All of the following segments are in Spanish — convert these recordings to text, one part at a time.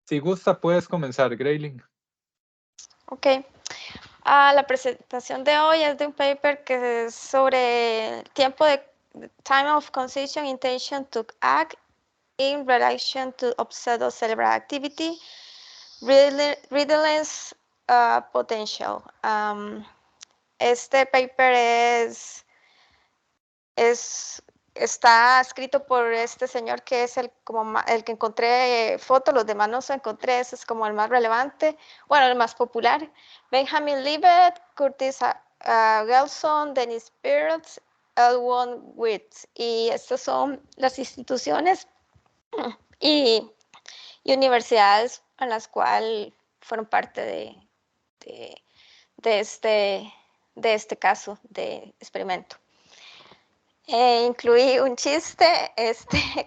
Si gusta, puedes comenzar, Grayling. Ok. La presentación de hoy es de un paper que es sobre tiempo de time of conscious intention to act in relation to observed cerebral activity, readiness potential. Este paper está escrito por este señor que es el que encontré fotos, los demás no se encontré, ese es como el más relevante, bueno, el más popular. Benjamin Libet, Curtis Gelson, Dennis Pearce, Elwon Witt. Y estas son las instituciones y universidades en las cuales fueron parte de este caso de experimento. Incluí un chiste,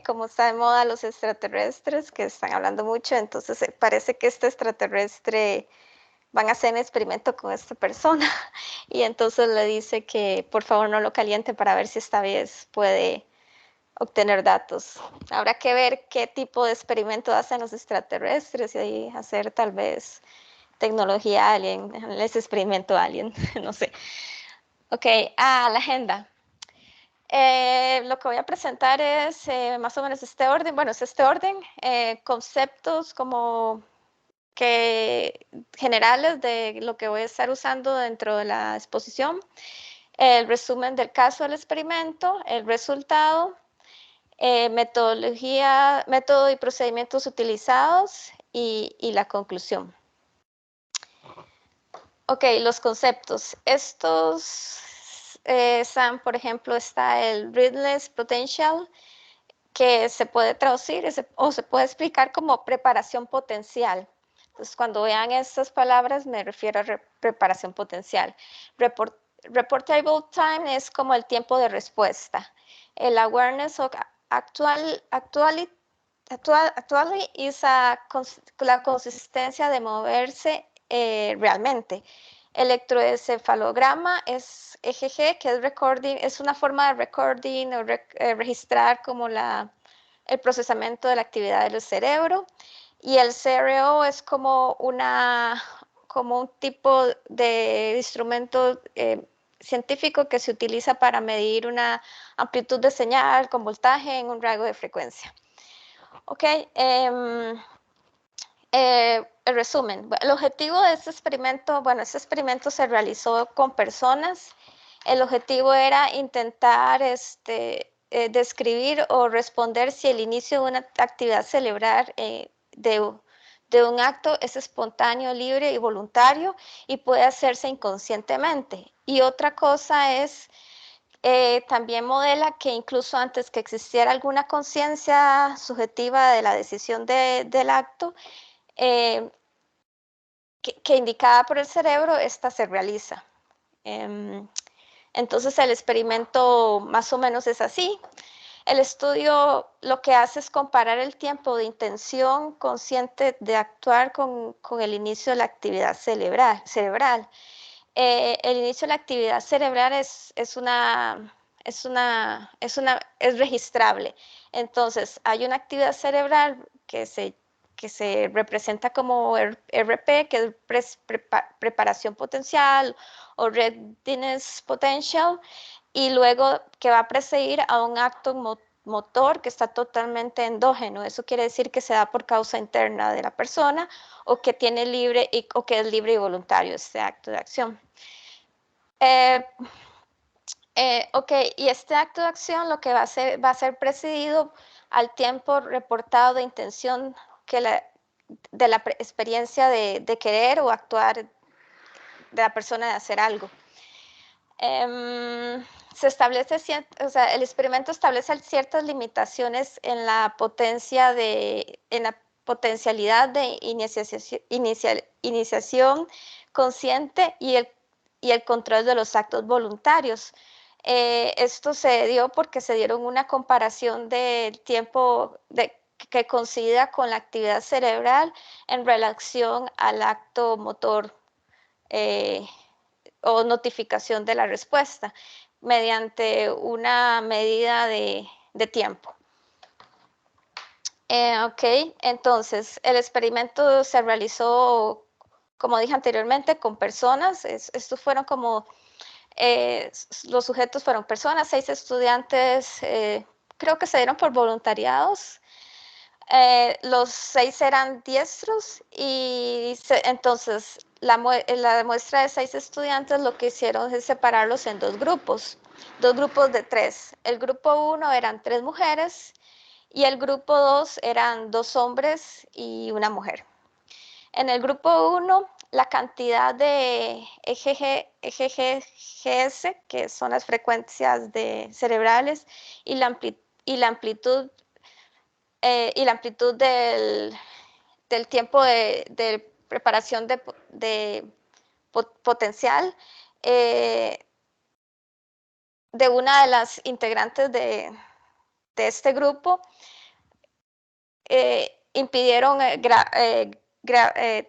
como está de moda los extraterrestres, que están hablando mucho, entonces parece que este extraterrestre van a hacer un experimento con esta persona y entonces le dice que por favor no lo caliente para ver si esta vez puede obtener datos. Habrá que ver qué tipo de experimento hacen los extraterrestres y ahí hacer tal vez tecnología alien, les experimento alien, no sé. Ok, la agenda. Lo que voy a presentar es más o menos este orden, conceptos como que generales de lo que voy a estar usando dentro de la exposición, el resumen del caso del experimento, el resultado, metodología, método y procedimientos utilizados y la conclusión. Ok, los conceptos. Estos por ejemplo, está el readiness potential, que se puede traducir o se puede explicar como preparación potencial. Entonces, cuando vean estas palabras, me refiero a preparación potencial. Reportable time es como el tiempo de respuesta. El awareness of actually es la consistencia de moverse realmente. Electroencefalograma es EGG, que es recording, es una forma de recording o registrar como el procesamiento de la actividad del cerebro. Y el CRO es como un tipo de instrumento científico que se utiliza para medir una amplitud de señal con voltaje en un rango de frecuencia. Ok, el resumen. El objetivo de este experimento se realizó con personas. El objetivo era intentar describir o responder si el inicio de una actividad cerebral de un acto es espontáneo, libre y voluntario y puede hacerse inconscientemente. Y otra cosa es, también modela que incluso antes que existiera alguna conciencia subjetiva de la decisión del acto, que indicada por el cerebro, esta se realiza. Entonces el experimento más o menos es así. El estudio lo que hace es comparar el tiempo de intención consciente de actuar con el inicio de la actividad cerebral. El inicio de la actividad cerebral es registrable. Entonces, hay una actividad cerebral que se representa como RP, que es preparación potencial o readiness potential, y luego que va a preceder a un acto motor que está totalmente endógeno. Eso quiere decir que se da por causa interna de la persona o que tiene o que es libre y voluntario este acto de acción. Ok, y este acto de acción lo que va a ser precedido al tiempo reportado de intención de la experiencia de querer o actuar de la persona de hacer algo. Se establece, el experimento establece ciertas limitaciones en la potencialidad de iniciación consciente y el control de los actos voluntarios. Esto se dio porque se dieron una comparación del tiempo que coincida con la actividad cerebral en relación al acto motor o notificación de la respuesta mediante una medida de tiempo. Ok, entonces el experimento se realizó, como dije anteriormente, con personas. Estos fueron como, los sujetos fueron personas, 6 estudiantes, creo que se dieron por voluntariados. Los 6 eran diestros y entonces la muestra de 6 estudiantes lo que hicieron es separarlos en dos grupos de 3. El grupo 1 eran 3 mujeres y el grupo 2 eran 2 hombres y una mujer. En el grupo 1, la cantidad de EGGS, que son las frecuencias cerebrales, y la amplitud del tiempo de preparación de potencial de una de las integrantes de este grupo impidieron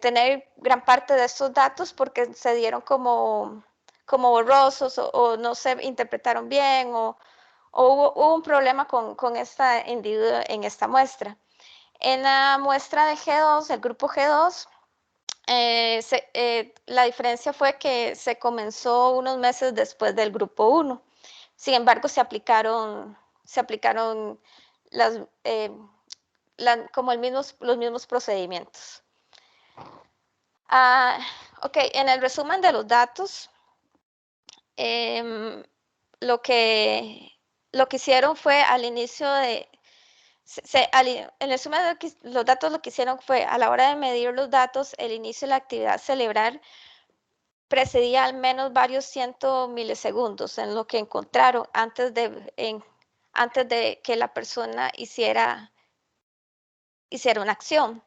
tener gran parte de estos datos porque se dieron como borrosos o no se interpretaron bien o hubo un problema con esta individuo en esta muestra. En la muestra de G2, el grupo G2, la diferencia fue que se comenzó unos meses después del grupo 1. Sin embargo, se aplicaron las, como los mismos procedimientos. Ok, en el resumen de los datos, lo que hicieron fue al inicio de... en el resumen de los datos lo que hicieron fue, a la hora de medir los datos, el inicio de la actividad cerebral precedía al menos varios cientos milisegundos en lo que encontraron antes de que la persona hiciera una acción.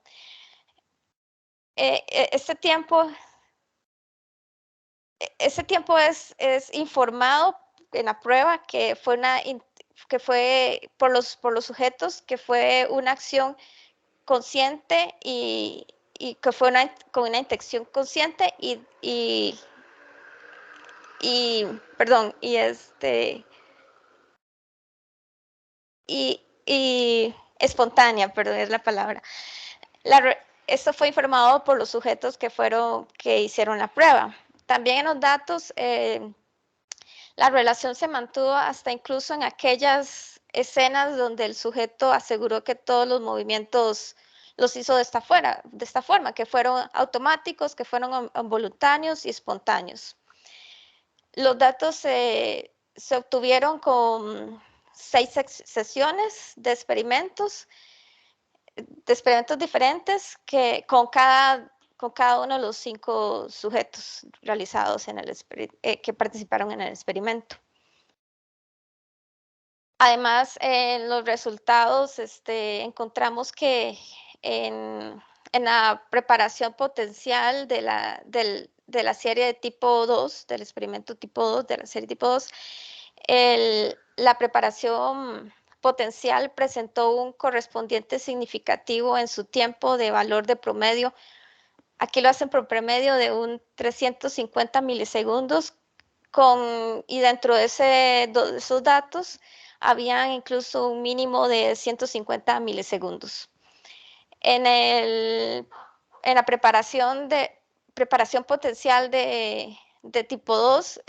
Este tiempo es informado en la prueba que fue por los sujetos, que fue una acción consciente y que fue con una intención consciente y espontánea, perdón, es la palabra. Esto fue informado por los sujetos que hicieron la prueba. También en los datos, la relación se mantuvo hasta incluso en aquellas escenas donde el sujeto aseguró que todos los movimientos los hizo de esta forma, que fueron automáticos, que fueron involuntarios y espontáneos. Los datos se obtuvieron con 6 sesiones de experimentos diferentes con cada uno de los 5 sujetos realizados que participaron en el experimento. Además, en los resultados encontramos que en la preparación potencial de la serie de tipo 2, del experimento tipo 2, de la serie tipo 2, la preparación potencial presentó un correspondiente significativo en su tiempo de valor de promedio. Aquí lo hacen por promedio de un 350 milisegundos y dentro de esos datos había incluso un mínimo de 150 milisegundos. En la preparación potencial de tipo 2,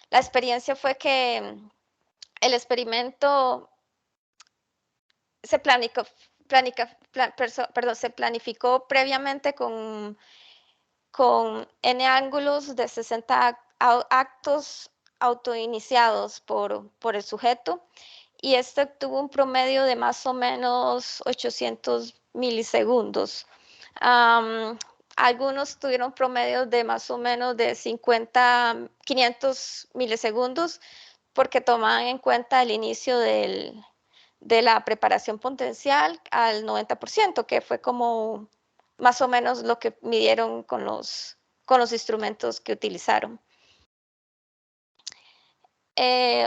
la experiencia fue que el experimento se planificó previamente con n ángulos de 60 actos autoiniciados por el sujeto, y este tuvo un promedio de más o menos 800 milisegundos. Algunos tuvieron promedios de más o menos de 500 milisegundos, porque tomaban en cuenta el inicio de la preparación potencial al 90%, que fue como más o menos lo que midieron con los instrumentos que utilizaron.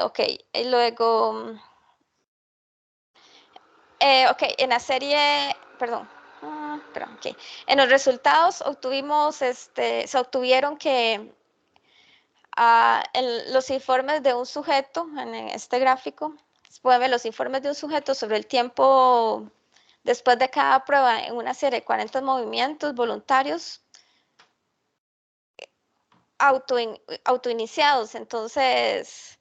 Ok, y luego, en la serie, en los resultados se obtuvieron que los informes de un sujeto, en este gráfico, pueden ver los informes de un sujeto sobre el tiempo después de cada prueba en una serie de 40 movimientos voluntarios autoiniciados. Entonces,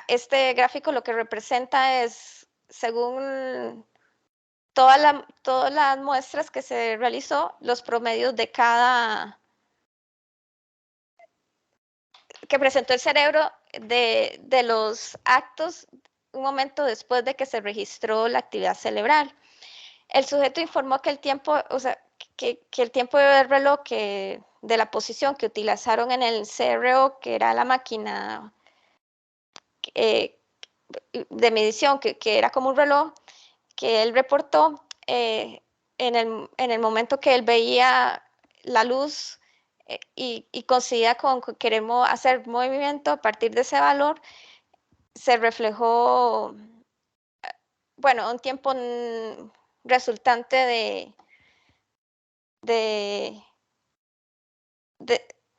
este gráfico lo que representa es, según todas las muestras que se realizó, los promedios de cada que presentó el cerebro de los actos un momento después de que se registró la actividad cerebral. El sujeto informó que el tiempo, o sea, que el tiempo del reloj de la posición que utilizaron en el CRO, que era la máquina de medición, que era como un reloj, que él reportó en el momento que él veía la luz y coincidía con que queremos hacer movimiento a partir de ese valor, se reflejó, bueno, un tiempo resultante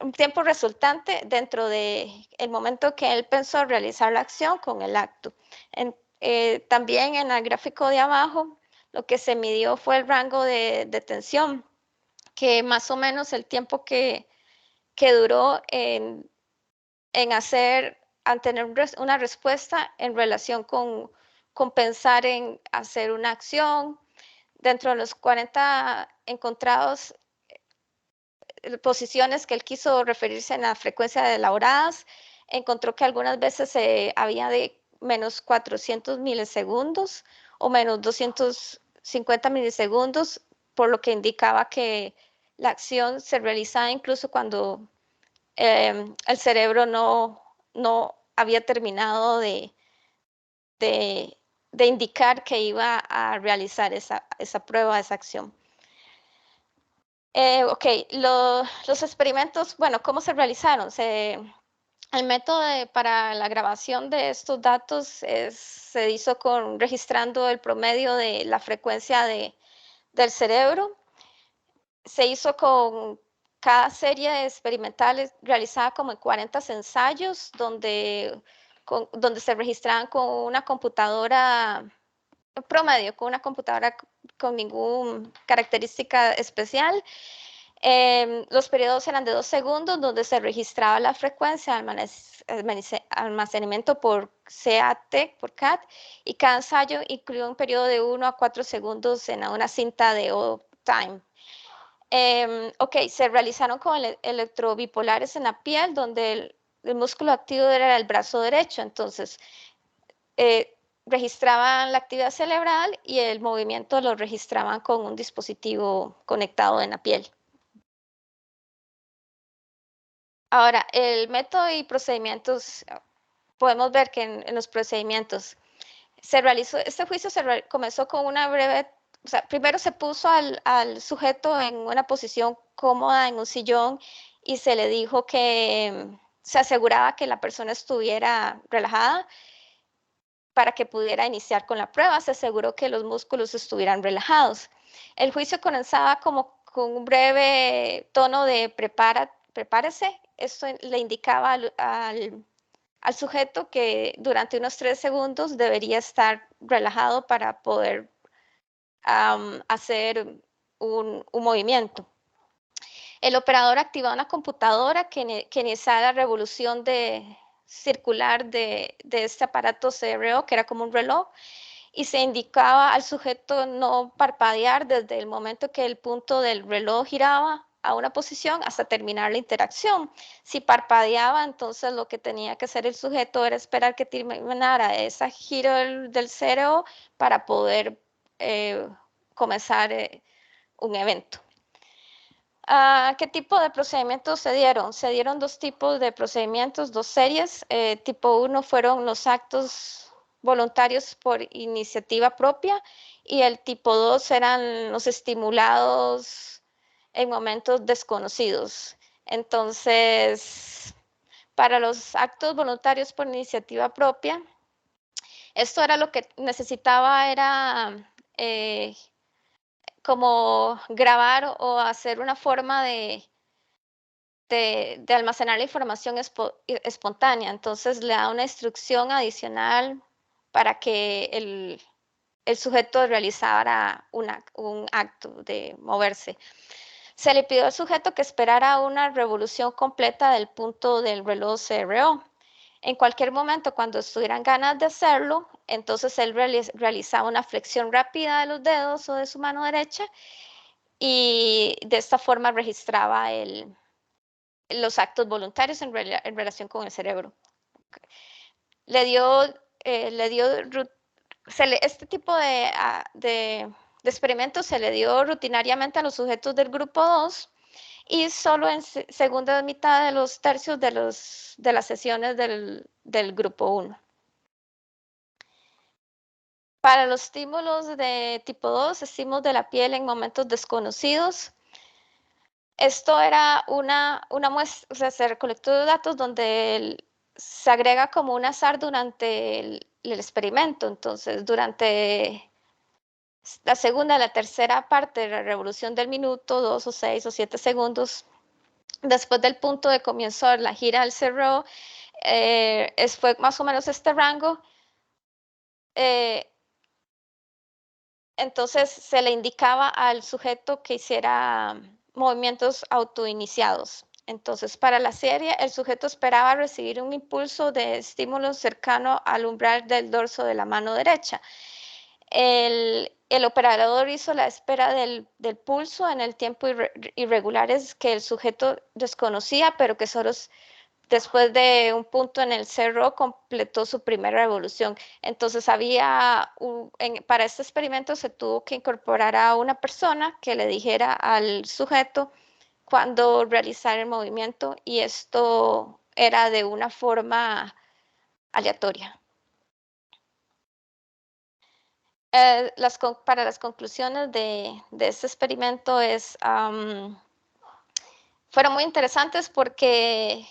un tiempo resultante dentro de el momento que él pensó realizar la acción con el acto. También en el gráfico de abajo, lo que se midió fue el rango de tensión, que más o menos el tiempo que duró en tener una respuesta en relación con pensar en hacer una acción. Dentro de los 40 encontrados, posiciones que él quiso referirse en la frecuencia de elaboradas, encontró que algunas veces había de menos 400 milisegundos o menos 250 milisegundos, por lo que indicaba que la acción se realizaba incluso cuando el cerebro no había terminado de indicar que iba a realizar esa prueba, esa acción. Ok, los experimentos, bueno, ¿cómo se realizaron? El método para la grabación de estos datos se hizo registrando el promedio de la frecuencia del cerebro. Se hizo con cada serie experimental realizada como en 40 ensayos, donde se registraban con una computadora promedio, con una computadora con ninguna característica especial. Los periodos eran de 2 segundos, donde se registraba la frecuencia de almacenamiento por CAT, y cada ensayo incluía un periodo de 1 a 4 segundos en una cinta de time. Ok, se realizaron con electrobipolares en la piel, donde el músculo activo era el brazo derecho. Entonces, registraban la actividad cerebral y el movimiento lo registraban con un dispositivo conectado en la piel. Ahora, el método y procedimientos, podemos ver que en los procedimientos se realizó, este juicio comenzó con una breve, o sea, primero se puso al sujeto en una posición cómoda en un sillón y se le dijo que se aseguraba que la persona estuviera relajada para que pudiera iniciar con la prueba. Se aseguró que los músculos estuvieran relajados. El juicio comenzaba como con un breve tono de prepárese. Esto le indicaba al sujeto que durante unos 3 segundos debería estar relajado para poder hacer un movimiento. El operador activaba una computadora que iniciaba la revolución circular de este aparato CRO, que era como un reloj, y se indicaba al sujeto no parpadear desde el momento que el punto del reloj giraba a una posición hasta terminar la interacción. Si parpadeaba, entonces lo que tenía que hacer el sujeto era esperar que terminara ese giro del CRO para poder comenzar un evento. ¿Qué tipo de procedimientos se dieron? Se dieron 2 tipos de procedimientos, 2 series. Tipo 1 fueron los actos voluntarios por iniciativa propia, y el tipo 2 eran los estimulados en momentos desconocidos. Entonces, para los actos voluntarios por iniciativa propia, esto era lo que necesitaba, era como grabar o hacer una forma de almacenar la información espontánea. Entonces le da una instrucción adicional para que el sujeto realizara un acto de moverse. Se le pidió al sujeto que esperara una revolución completa del punto del reloj CRO. En cualquier momento, cuando estuvieran ganas de hacerlo, entonces él realizaba una flexión rápida de los dedos o de su mano derecha y de esta forma registraba los actos voluntarios en relación con el cerebro. Este tipo de experimentos se le dio rutinariamente a los sujetos del grupo 2 y solo en segunda mitad de los tercios de las sesiones del grupo 1. Para los estímulos de tipo 2, estímulos de la piel en momentos desconocidos, esto era una muestra, o sea, se recolectó datos donde se agrega como un azar durante el experimento. Entonces, durante la segunda, la tercera parte de la revolución del minuto, 2 o 6 o 7 segundos, después del punto de comienzo de la gira del CRO, fue más o menos este rango. Entonces se le indicaba al sujeto que hiciera movimientos autoiniciados. Entonces, para la serie, el sujeto esperaba recibir un impulso de estímulo cercano al umbral del dorso de la mano derecha. El operador hizo la espera del pulso en el tiempo irregulares que el sujeto desconocía, pero que solo después de un punto en el cerro completó su primera revolución. Entonces para este experimento se tuvo que incorporar a una persona que le dijera al sujeto cuándo realizar el movimiento, y esto era de una forma aleatoria. Para las conclusiones de este experimento fueron muy interesantes porque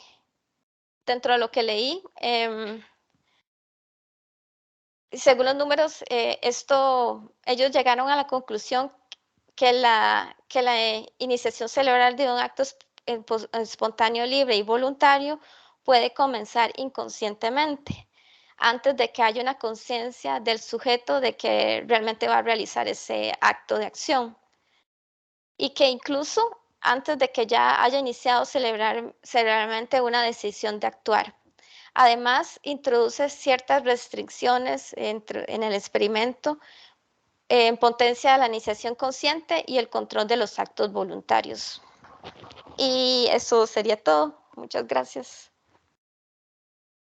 dentro de lo que leí, según los números, ellos llegaron a la conclusión que la iniciación cerebral de un acto espontáneo, libre y voluntario puede comenzar inconscientemente, antes de que haya una conciencia del sujeto de que realmente va a realizar ese acto de acción. Y que incluso antes de que ya haya iniciado cerebralmente una decisión de actuar. Además, introduce ciertas restricciones en el experimento en potencia de la iniciación consciente y el control de los actos voluntarios. Y eso sería todo. Muchas gracias.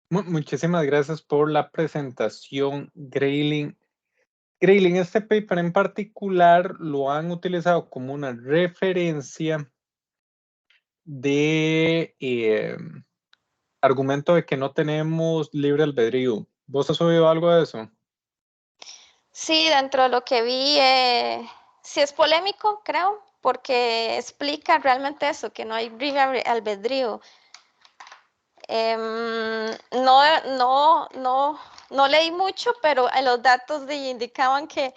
Muchísimas gracias por la presentación, Grayling. Grayling, este paper en particular lo han utilizado como una referencia de argumento de que no tenemos libre albedrío. ¿Vos has oído algo de eso? Sí, dentro de lo que vi, sí es polémico, creo, porque explica realmente eso, que no hay libre albedrío. No leí mucho, pero los datos indicaban que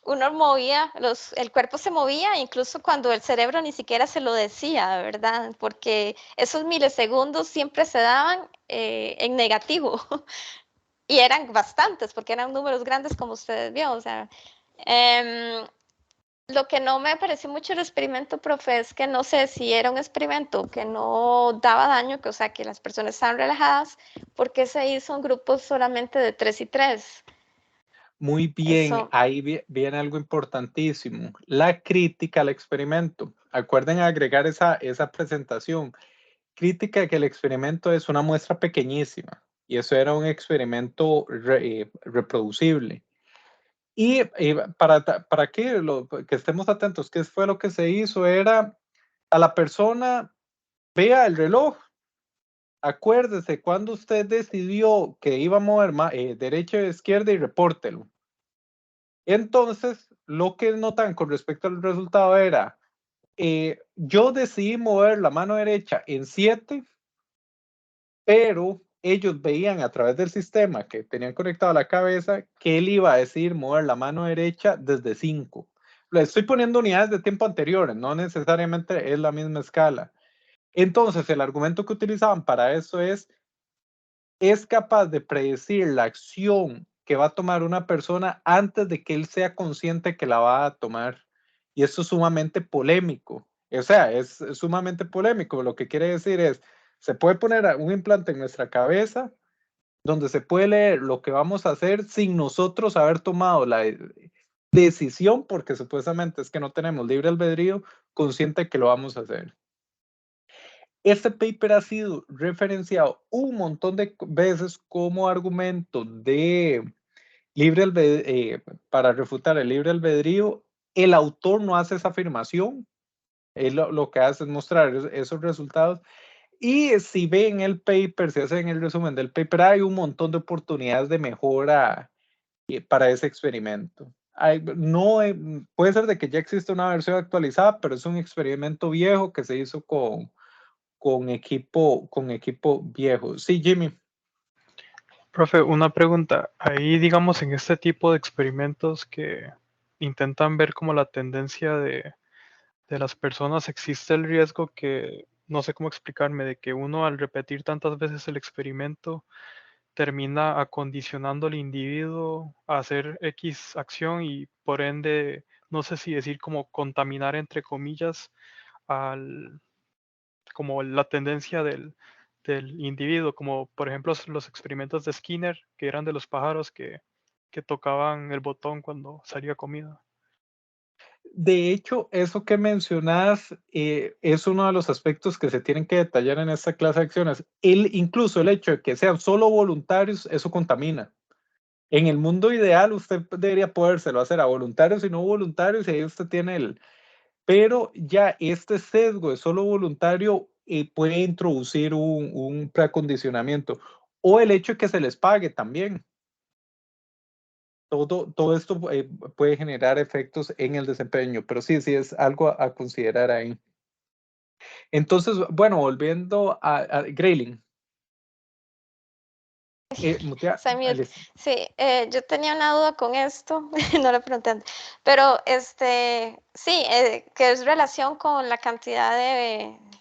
uno movía, el cuerpo se movía, incluso cuando el cerebro ni siquiera se lo decía, ¿verdad? Porque esos milisegundos siempre se daban en negativo. Y eran bastantes, porque eran números grandes, como ustedes vio. O sea, lo que no me pareció mucho el experimento, profe, es que no sé si era un experimento que no daba daño, o sea, que las personas estaban relajadas, porque se hizo en grupos solamente de 3 y 3. Muy bien, ahí viene algo importantísimo. La crítica al experimento. Acuerden agregar esa presentación. Crítica que el experimento es una muestra pequeñísima y eso era un experimento reproducible. Y para que estemos atentos, ¿qué fue lo que se hizo? Era a la persona, vea el reloj, acuérdese cuando usted decidió que iba a mover derecha o izquierda y repórtelo. Entonces, lo que notan con respecto al resultado era, yo decidí mover la mano derecha en 7, pero ellos veían a través del sistema que tenían conectado a la cabeza que él iba a decidir mover la mano derecha desde 5. Le estoy poniendo unidades de tiempo anteriores, no necesariamente es la misma escala. Entonces, el argumento que utilizaban para eso es capaz de predecir la acción que va a tomar una persona antes de que él sea consciente que la va a tomar. Y esto es sumamente polémico. O sea, es sumamente polémico. Lo que quiere decir es, se puede poner un implante en nuestra cabeza donde se puede leer lo que vamos a hacer sin nosotros haber tomado la decisión, porque supuestamente es que no tenemos libre albedrío, consciente que lo vamos a hacer. Este paper ha sido referenciado un montón de veces como argumento de libre albedrío, para refutar el libre albedrío. El autor no hace esa afirmación, él lo que hace es mostrar esos resultados. Y si ven el paper, si hacen el resumen del paper, hay un montón de oportunidades de mejora para ese experimento. No, puede ser de que ya existe una versión actualizada, pero es un experimento viejo que se hizo con equipo viejo. Sí, Jimmy. Profe, una pregunta. Ahí, digamos, en este tipo de experimentos que intentan ver como la tendencia de las personas, existe el riesgo que, no sé cómo explicarme, de que uno al repetir tantas veces el experimento termina acondicionando al individuo a hacer X acción y por ende, no sé si decir como contaminar entre comillas como la tendencia del individuo, como por ejemplo los experimentos de Skinner, que eran de los pájaros que tocaban el botón cuando salía comida. De hecho, eso que mencionas es uno de los aspectos que se tienen que detallar en esta clase de acciones. Incluso el hecho de que sean solo voluntarios, eso contamina. En el mundo ideal, usted debería podérselo hacer a voluntarios y no voluntarios, y ahí usted tiene el... Pero ya este sesgo de solo voluntario puede introducir un preacondicionamiento. O el hecho de que se les pague también. Todo esto puede generar efectos en el desempeño, pero sí es algo a considerar ahí. Entonces, bueno, volviendo a Grayling. Sí, yo tenía una duda con esto, no lo pregunté antes, pero sí, que es relación con la cantidad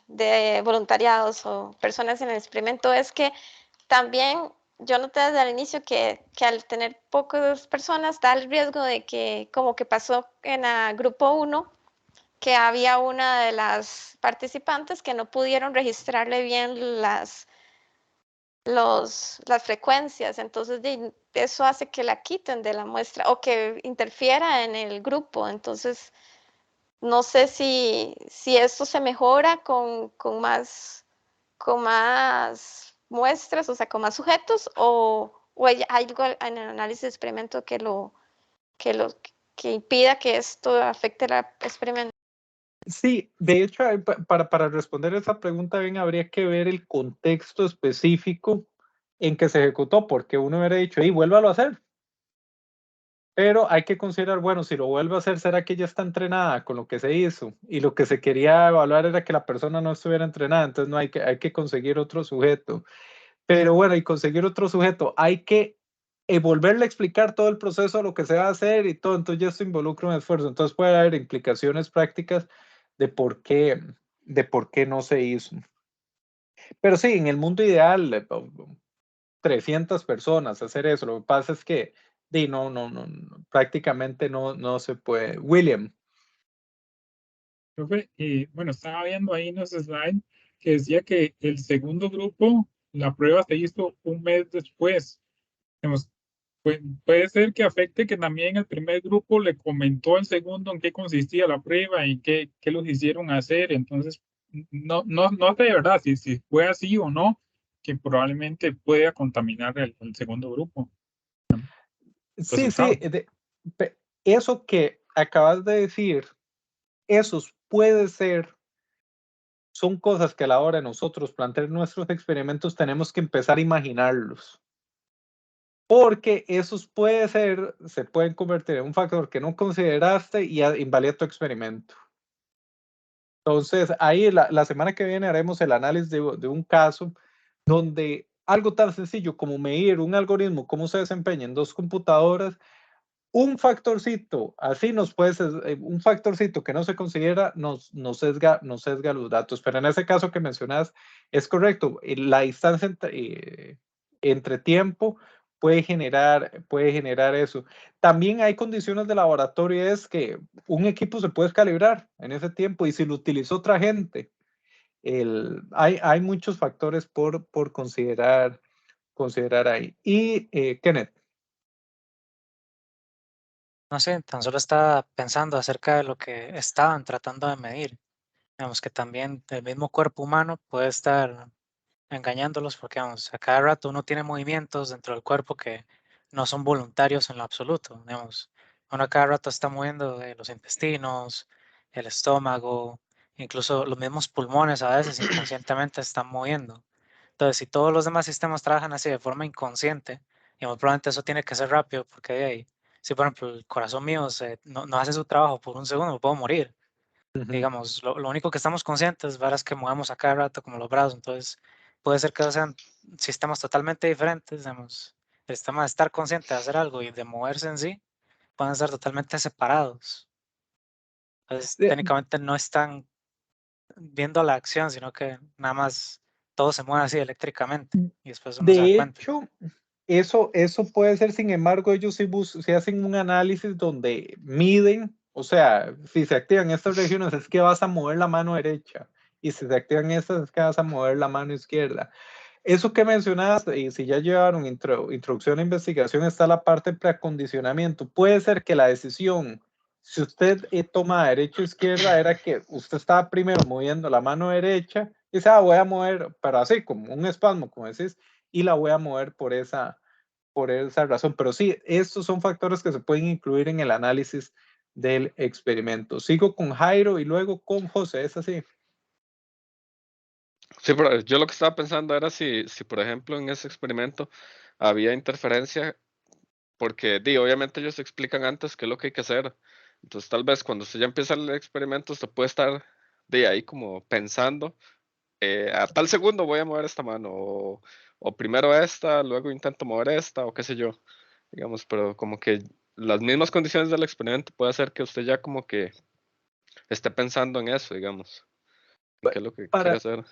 de voluntariados o personas en el experimento, es que también yo noté desde el inicio que al tener pocas personas da el riesgo de que, como que pasó en el grupo 1, que había una de las participantes que no pudieron registrarle bien las frecuencias, entonces eso hace que la quiten de la muestra o que interfiera en el grupo. Entonces, no sé si esto se mejora con más muestras, o sea, con más sujetos, o hay algo en el análisis de experimento que impida que esto afecte el experimento. Sí, de hecho, para responder esa pregunta bien habría que ver el contexto específico en que se ejecutó, porque uno hubiera dicho, y vuélvalo a hacer. Pero hay que considerar, bueno, si lo vuelve a hacer, ¿será que ya está entrenada con lo que se hizo? Y lo que se quería evaluar era que la persona no estuviera entrenada, entonces no hay que conseguir otro sujeto. Pero bueno, y conseguir otro sujeto, hay que volverle a explicar todo el proceso, lo que se va a hacer y todo, entonces ya esto involucra un esfuerzo, entonces puede haber implicaciones prácticas de por qué no se hizo. Pero sí, en el mundo ideal, 300 personas hacer eso, lo que pasa es que prácticamente no se puede. William. Profe, bueno, estaba viendo ahí en los slides que decía que el segundo grupo, la prueba se hizo un mes después. Digamos, puede ser que afecte que también el primer grupo le comentó al segundo en qué consistía la prueba y qué los hicieron hacer. Entonces, no sé de verdad si fue así o no, que probablemente pueda contaminar el segundo grupo. Sí, eso que acabas de decir, esos puede ser, son cosas que a la hora de nosotros plantear nuestros experimentos tenemos que empezar a imaginarlos. Porque esos se pueden convertir en un factor que no consideraste y invalida tu experimento. Entonces, ahí la semana que viene haremos el análisis de un caso donde algo tan sencillo como medir un algoritmo, cómo se desempeña en dos computadoras, un factorcito, así un factorcito que no se considera, nos sesga los datos. Pero en ese caso que mencionas, es correcto. La distancia entre tiempo puede generar eso. También hay condiciones de laboratorio, es que un equipo se puede calibrar en ese tiempo y si lo utilizó otra gente. Hay muchos factores por considerar ahí. Y Kenneth. No sé, tan solo estaba pensando acerca de lo que estaban tratando de medir. Digamos que también el mismo cuerpo humano puede estar engañándolos porque, vamos, a cada rato uno tiene movimientos dentro del cuerpo que no son voluntarios en lo absoluto. Digamos, uno a cada rato está moviendo los intestinos, el estómago, incluso los mismos pulmones a veces inconscientemente están moviendo. Entonces, si todos los demás sistemas trabajan así de forma inconsciente, y muy probablemente eso tiene que ser rápido porque de ahí, si por ejemplo el corazón mío no hace su trabajo por un segundo, me puedo morir. Digamos, lo único que estamos conscientes es que movemos a cada rato como los brazos, entonces puede ser que sean sistemas totalmente diferentes, digamos, el sistema de estar consciente de hacer algo y de moverse en sí, pueden ser totalmente separados. Entonces, técnicamente no están viendo la acción, sino que nada más todo se mueve así eléctricamente y después uno se da cuenta. De hecho, eso puede ser, sin embargo, ellos sí hacen un análisis donde miden, o sea, si se activan estas regiones es que vas a mover la mano derecha y si se activan estas es que vas a mover la mano izquierda. Eso que mencionaste, y si ya llevaron introducción a investigación, está la parte de preacondicionamiento. Puede ser que la decisión, si usted toma derecha o izquierda, era que usted estaba primero moviendo la mano derecha y dice, voy a mover, pero así, como un espasmo, como decís, y la voy a mover por esa razón. Pero sí, estos son factores que se pueden incluir en el análisis del experimento. Sigo con Jairo y luego con José, ¿es así? Sí, pero yo lo que estaba pensando era si por ejemplo en ese experimento había interferencia, porque obviamente ellos explican antes qué es lo que hay que hacer. Entonces tal vez cuando usted ya empieza el experimento, usted puede estar de ahí como pensando, a tal segundo voy a mover esta mano, o primero esta, luego intento mover esta, o qué sé yo, digamos, pero como que las mismas condiciones del experimento puede hacer que usted ya como que esté pensando en eso, digamos, en qué es lo que quiere hacer.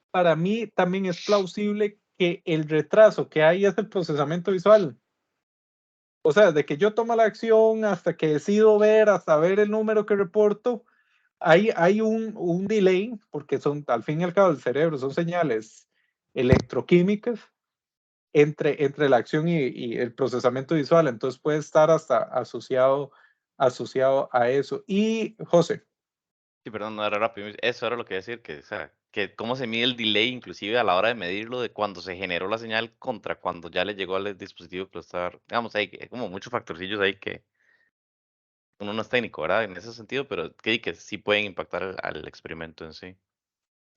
Para mí también es plausible que el retraso que hay es el procesamiento visual. O sea, de que yo tomo la acción hasta que decido ver, hasta ver el número que reporto, hay un delay, porque son, al fin y al cabo, el cerebro son señales electroquímicas entre la acción y el procesamiento visual. Entonces puede estar hasta asociado a eso. Y José. Sí, perdón, no era rápido. Eso era lo que decir, que, o sea, que cómo se mide el delay, inclusive a la hora de medirlo, de cuando se generó la señal contra cuando ya le llegó al dispositivo que lo está. Digamos, hay como muchos factorcillos ahí que uno no es técnico, ¿verdad? En ese sentido, pero que sí pueden impactar al experimento en sí.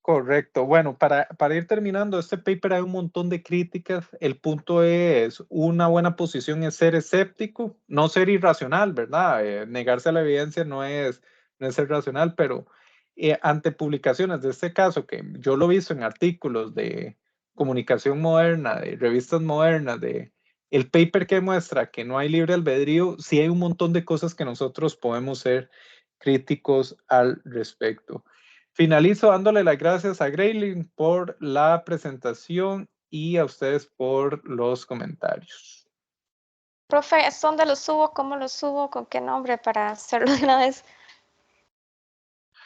Correcto. Bueno, para ir terminando, este paper hay un montón de críticas. El punto es, una buena posición es ser escéptico, no ser irracional, ¿verdad? Negarse a la evidencia no es ser racional, pero ante publicaciones de este caso, que yo lo he visto en artículos de comunicación moderna, de revistas modernas, de el paper que muestra que no hay libre albedrío, sí hay un montón de cosas que nosotros podemos ser críticos al respecto. Finalizo dándole las gracias a Graylin por la presentación y a ustedes por los comentarios. Profe, ¿dónde lo subo? ¿Cómo lo subo? ¿Con qué nombre para hacerlo de una vez?